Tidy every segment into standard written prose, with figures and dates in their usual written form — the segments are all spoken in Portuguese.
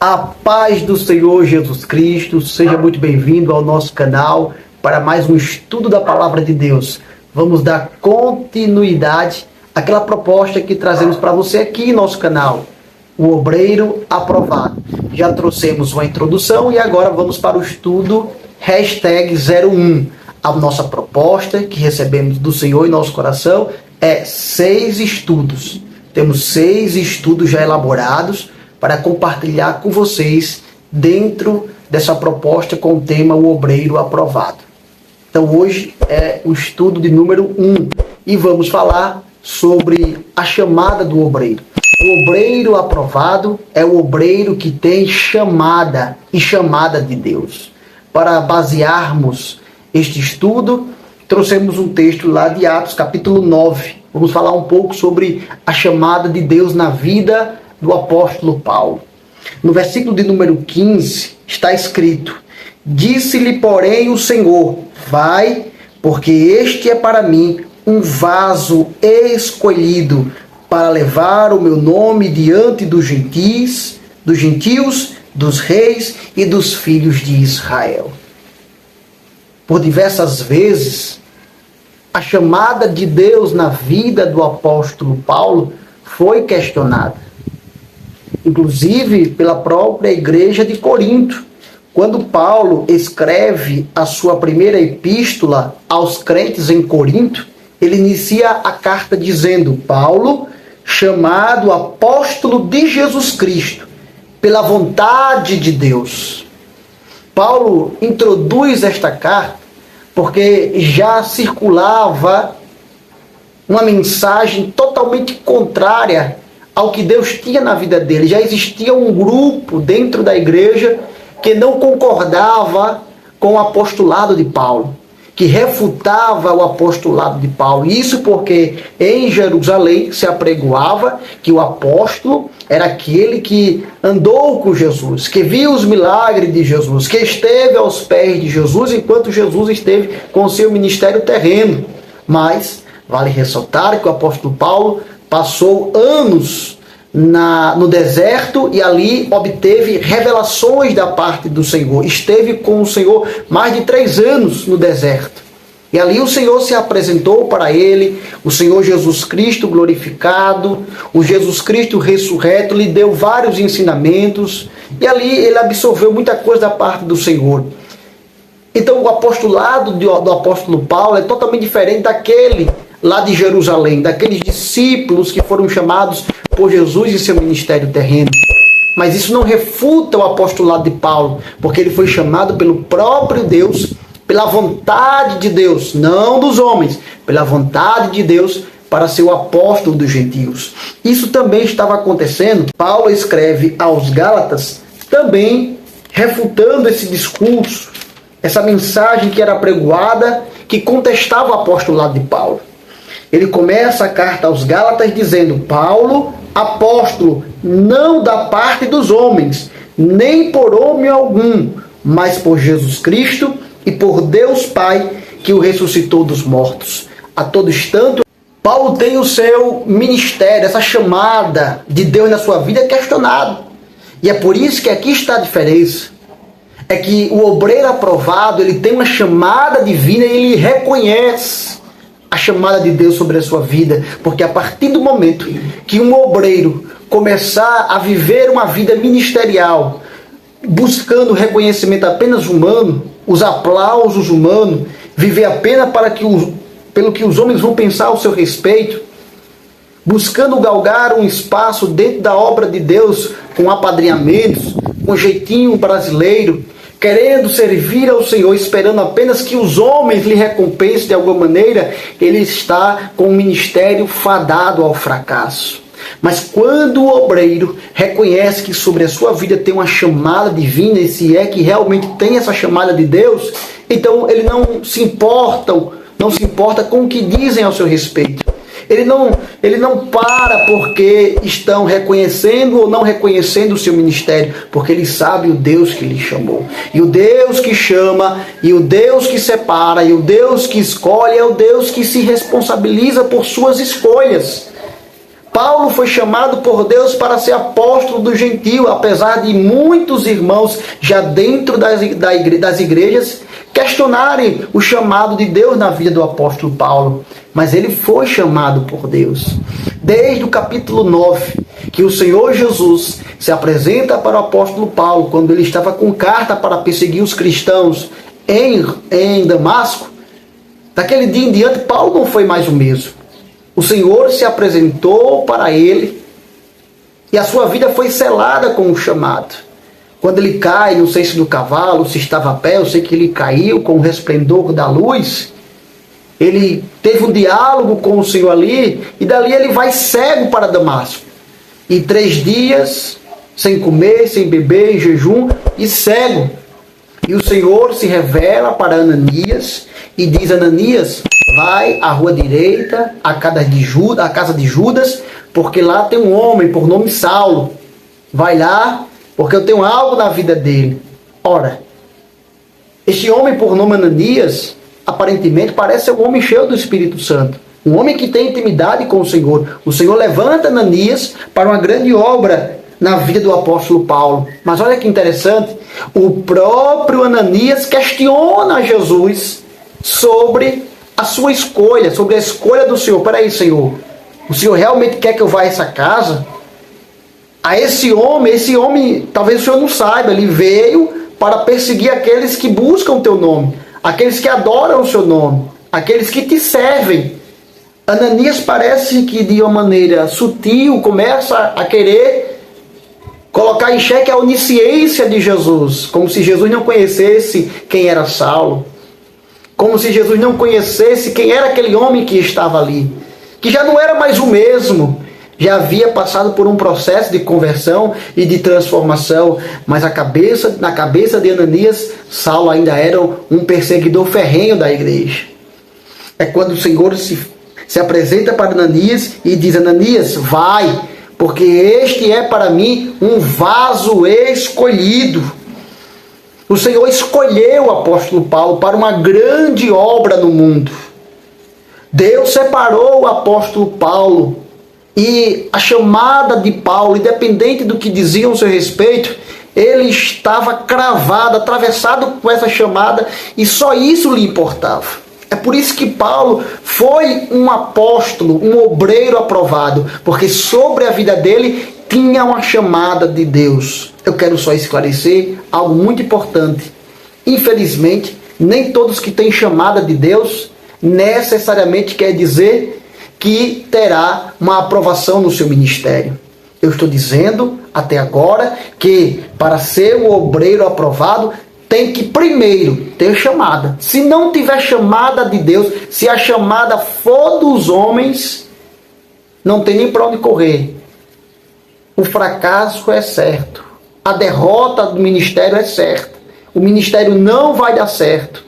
A paz do Senhor Jesus Cristo, seja muito bem-vindo ao nosso canal para mais um estudo da Palavra de Deus. Vamos dar continuidade àquela proposta que trazemos para você aqui em nosso canal, o Obreiro Aprovado. Já trouxemos uma introdução e agora vamos para o estudo #01. A nossa proposta que recebemos do Senhor em nosso coração é 6 estudos. Temos 6 estudos já elaborados para compartilhar com vocês dentro dessa proposta com o tema O Obreiro Aprovado. Então hoje é o estudo de número 1 e vamos falar sobre a chamada do obreiro. O obreiro aprovado é o obreiro que tem chamada e chamada de Deus. Para basearmos este estudo, trouxemos um texto lá de Atos capítulo 9. Vamos falar um pouco sobre a chamada de Deus na vida do apóstolo Paulo. No versículo de número 15 está escrito: Disse-lhe, porém, o Senhor: Vai, porque este é para mim um vaso escolhido para levar o meu nome diante dos gentios, dos reis e dos filhos de Israel. Por diversas vezes, a chamada de Deus na vida do apóstolo Paulo foi questionada. Inclusive pela própria igreja de Corinto. Quando Paulo escreve a sua primeira epístola aos crentes em Corinto, ele inicia a carta dizendo: Paulo, chamado apóstolo de Jesus Cristo, pela vontade de Deus. Paulo introduz esta carta porque já circulava uma mensagem totalmente contrária ao que Deus tinha na vida dele. Já existia um grupo dentro da igreja que não concordava com o apostolado de Paulo, que refutava o apostolado de Paulo. Isso porque em Jerusalém se apregoava que o apóstolo era aquele que andou com Jesus, que viu os milagres de Jesus, que esteve aos pés de Jesus enquanto Jesus esteve com o seu ministério terreno. Mas vale ressaltar que o apóstolo Paulo passou anos no deserto e ali obteve revelações da parte do Senhor. Esteve com o Senhor mais de 3 anos no deserto. E ali o Senhor se apresentou para ele, o Senhor Jesus Cristo glorificado, o Jesus Cristo ressurreto, lhe deu vários ensinamentos, e ali ele absorveu muita coisa da parte do Senhor. Então o apostolado do apóstolo Paulo é totalmente diferente daquele lá de Jerusalém, daqueles discípulos que foram chamados por Jesus em seu ministério terreno. Mas isso não refuta o apostolado de Paulo, porque ele foi chamado pelo próprio Deus, pela vontade de Deus, não dos homens, pela vontade de Deus, para ser o apóstolo dos gentios. Isso também estava acontecendo. Paulo escreve aos Gálatas também refutando esse discurso, essa mensagem que era apregoada, que contestava o apostolado de Paulo. Ele começa a carta aos Gálatas dizendo: Paulo, apóstolo, não da parte dos homens, nem por homem algum, mas por Jesus Cristo e por Deus Pai, que o ressuscitou dos mortos. A todo instante, Paulo tem o seu ministério, essa chamada de Deus na sua vida questionado. E é por isso que aqui está a diferença. É que o obreiro aprovado, ele tem uma chamada divina e ele reconhece a chamada de Deus sobre a sua vida. Porque a partir do momento que um obreiro começar a viver uma vida ministerial, buscando reconhecimento apenas humano, os aplausos humanos, viver apenas pelo que os homens vão pensar ao seu respeito, buscando galgar um espaço dentro da obra de Deus com apadrinhamentos, com jeitinho brasileiro, querendo servir ao Senhor, esperando apenas que os homens lhe recompensem de alguma maneira, ele está com o ministério fadado ao fracasso. Mas quando o obreiro reconhece que sobre a sua vida tem uma chamada divina, e se é que realmente tem essa chamada de Deus, então ele não se importa com o que dizem ao seu respeito. Ele não para porque estão reconhecendo ou não reconhecendo o seu ministério, porque ele sabe o Deus que lhe chamou. E o Deus que chama, e o Deus que separa, e o Deus que escolhe é o Deus que se responsabiliza por suas escolhas. Paulo foi chamado por Deus para ser apóstolo do gentio, apesar de muitos irmãos já dentro das igrejas questionarem o chamado de Deus na vida do apóstolo Paulo. Mas ele foi chamado por Deus. Desde o capítulo 9, que o Senhor Jesus se apresenta para o apóstolo Paulo, quando ele estava com carta para perseguir os cristãos em Damasco, daquele dia em diante, Paulo não foi mais o mesmo. O Senhor se apresentou para ele e a sua vida foi selada com o chamado. Quando ele cai, não sei se do cavalo, se estava a pé, eu sei que ele caiu com o resplendor da luz. Ele teve um diálogo com o Senhor ali e dali ele vai cego para Damasco. E 3 dias, sem comer, sem beber, em jejum e cego. E o Senhor se revela para Ananias e diz: Ananias, vai à rua direita, à casa de Judas, porque lá tem um homem por nome Saulo. Vai lá, porque eu tenho algo na vida dele. Ora, este homem por nome Ananias, aparentemente parece ser um homem cheio do Espírito Santo. Um homem que tem intimidade com o Senhor. O Senhor levanta Ananias para uma grande obra na vida do apóstolo Paulo. Mas olha que interessante, o próprio Ananias questiona Jesus sobre a sua escolha, sobre a escolha do Senhor. Peraí, Senhor, o Senhor realmente quer que eu vá a essa casa? A esse homem, talvez o Senhor não saiba, ele veio para perseguir aqueles que buscam o teu nome, aqueles que adoram o seu nome, aqueles que te servem. Ananias parece que de uma maneira sutil começa a querer colocar em xeque a onisciência de Jesus, como se Jesus não conhecesse quem era Saulo, como se Jesus não conhecesse quem era aquele homem que estava ali, que já não era mais o mesmo, já havia passado por um processo de conversão e de transformação, mas na cabeça de Ananias, Saulo ainda era um perseguidor ferrenho da igreja. É quando o Senhor se apresenta para Ananias e diz: Ananias, vai, porque este é para mim um vaso escolhido. O Senhor escolheu o apóstolo Paulo para uma grande obra no mundo. Deus separou o apóstolo Paulo e a chamada de Paulo, independente do que diziam a seu respeito, ele estava cravado, atravessado com essa chamada e só isso lhe importava. É por isso que Paulo foi um apóstolo, um obreiro aprovado, porque sobre a vida dele tinha uma chamada de Deus. Eu quero só esclarecer algo muito importante. Infelizmente, nem todos que têm chamada de Deus necessariamente quer dizer que terá uma aprovação no seu ministério. Eu estou dizendo até agora que para ser um obreiro aprovado, tem que primeiro ter chamada. Se não tiver chamada de Deus, se a chamada for dos homens, não tem nem para onde correr. O fracasso é certo. A derrota do ministério é certa. O ministério não vai dar certo.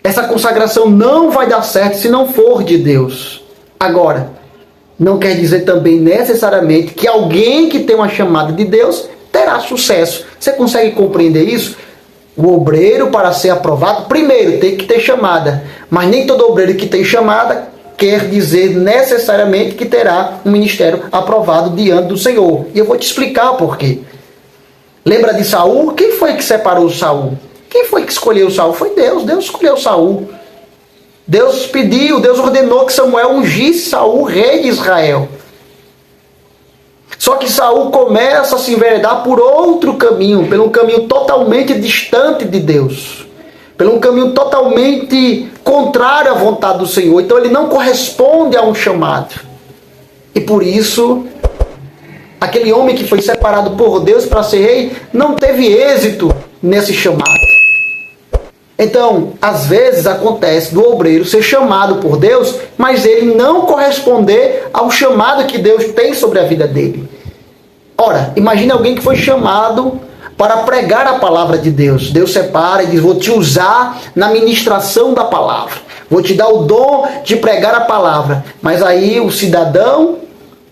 Essa consagração não vai dar certo se não for de Deus. Agora, não quer dizer também necessariamente que alguém que tem uma chamada de Deus terá sucesso. Você consegue compreender isso? O obreiro, para ser aprovado, primeiro tem que ter chamada. Mas nem todo obreiro que tem chamada quer dizer necessariamente que terá um ministério aprovado diante do Senhor. E eu vou te explicar por quê. Lembra de Saul? Quem foi que separou Saul? Quem foi que escolheu Saul? Foi Deus. Deus escolheu Saul. Deus pediu, Deus ordenou que Samuel ungisse Saul, rei de Israel. Só que Saul começa a se enveredar por outro caminho, por um caminho totalmente distante de Deus, por um caminho totalmente contrário à vontade do Senhor. Então ele não corresponde a um chamado. E por isso, aquele homem que foi separado por Deus para ser rei, não teve êxito nesse chamado. Então, às vezes acontece do obreiro ser chamado por Deus, mas ele não corresponder ao chamado que Deus tem sobre a vida dele. Ora, imagine alguém que foi chamado para pregar a palavra de Deus. Deus separa e diz: vou te usar na ministração da palavra. Vou te dar o dom de pregar a palavra. Mas aí o cidadão,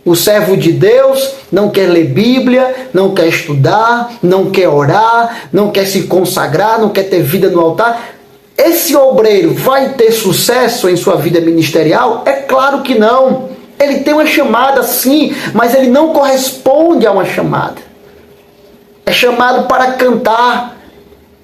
o servo de Deus, não quer ler Bíblia, não quer estudar, não quer orar, não quer se consagrar, não quer ter vida no altar. Esse obreiro vai ter sucesso em sua vida ministerial? É claro que não. Ele tem uma chamada sim, mas ele não corresponde a uma chamada. É chamado para cantar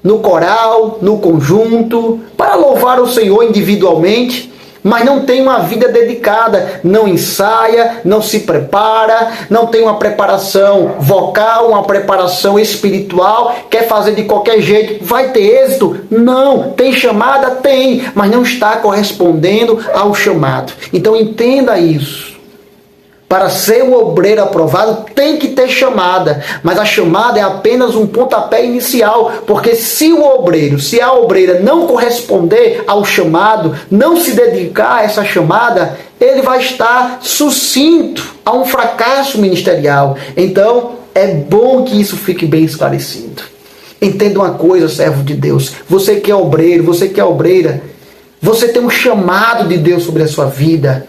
no coral, no conjunto, para louvar o Senhor individualmente, mas não tem uma vida dedicada, não ensaia, não se prepara, não tem uma preparação vocal, uma preparação espiritual, quer fazer de qualquer jeito, vai ter êxito? Não. Tem chamada? Tem, mas não está correspondendo ao chamado. Então entenda isso. Para ser um obreiro aprovado, tem que ter chamada. Mas a chamada é apenas um pontapé inicial. Porque se o obreiro, se a obreira não corresponder ao chamado, não se dedicar a essa chamada, ele vai estar sucinto a um fracasso ministerial. Então, é bom que isso fique bem esclarecido. Entenda uma coisa, servo de Deus. Você que é obreiro, você que é obreira, você tem um chamado de Deus sobre a sua vida.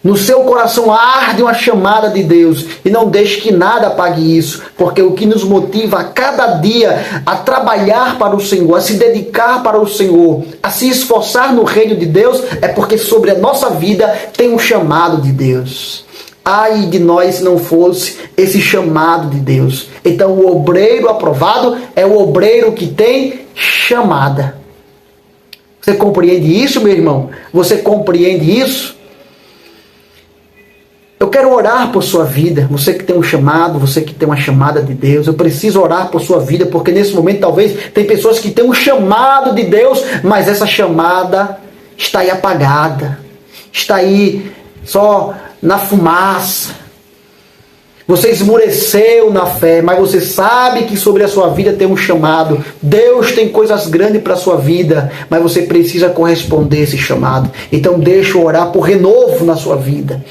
No seu coração arde uma chamada de Deus e não deixe que nada apague isso, porque o que nos motiva a cada dia a trabalhar para o Senhor, a se dedicar para o Senhor, a se esforçar no reino de Deus, é porque sobre a nossa vida tem um chamado de Deus. Ai de nós se não fosse esse chamado de Deus. Então o obreiro aprovado é o obreiro que tem chamada. Você compreende isso, meu irmão? Você compreende isso? Eu quero orar por sua vida, você que tem um chamado, você que tem uma chamada de Deus. Eu preciso orar por sua vida, porque nesse momento talvez tem pessoas que têm um chamado de Deus, mas essa chamada está aí apagada, está aí só na fumaça. Você esmoreceu na fé, mas você sabe que sobre a sua vida tem um chamado. Deus tem coisas grandes para a sua vida, mas você precisa corresponder a esse chamado. Então deixa eu orar por renovo na sua vida.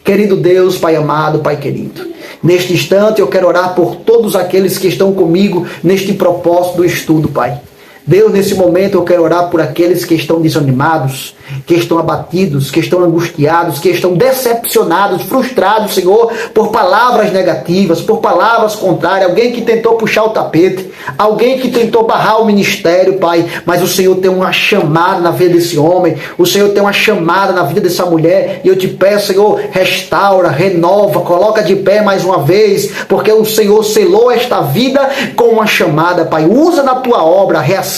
Querido Deus, Pai amado, Pai querido, neste instante eu quero orar por todos aqueles que estão comigo neste propósito do estudo, Pai. Deus, nesse momento eu quero orar por aqueles que estão desanimados, que estão abatidos, que estão angustiados, que estão decepcionados, frustrados, Senhor, por palavras negativas, por palavras contrárias, alguém que tentou puxar o tapete, alguém que tentou barrar o ministério, Pai, mas o Senhor tem uma chamada na vida desse homem, o Senhor tem uma chamada na vida dessa mulher, e eu te peço, Senhor, restaura, renova, coloca de pé mais uma vez, porque o Senhor selou esta vida com uma chamada, Pai, usa na tua obra, reacende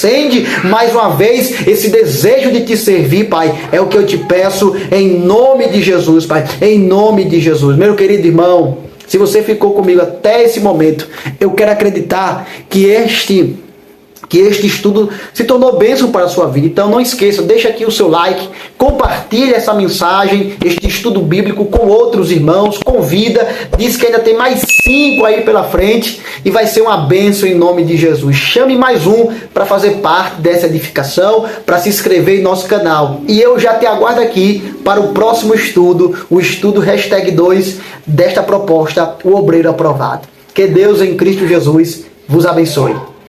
mais uma vez esse desejo de te servir, Pai. É o que eu te peço em nome de Jesus, Pai. Em nome de Jesus. Meu querido irmão, se você ficou comigo até esse momento, eu quero acreditar que este estudo se tornou bênção para a sua vida. Então não esqueça, deixa aqui o seu like, compartilhe essa mensagem, este estudo bíblico com outros irmãos, convida, diz que ainda tem mais 5 aí pela frente e vai ser uma bênção em nome de Jesus. Chame mais um para fazer parte dessa edificação, para se inscrever em nosso canal. E eu já te aguardo aqui para o próximo estudo, o estudo #2 desta proposta, o Obreiro Aprovado. Que Deus em Cristo Jesus vos abençoe.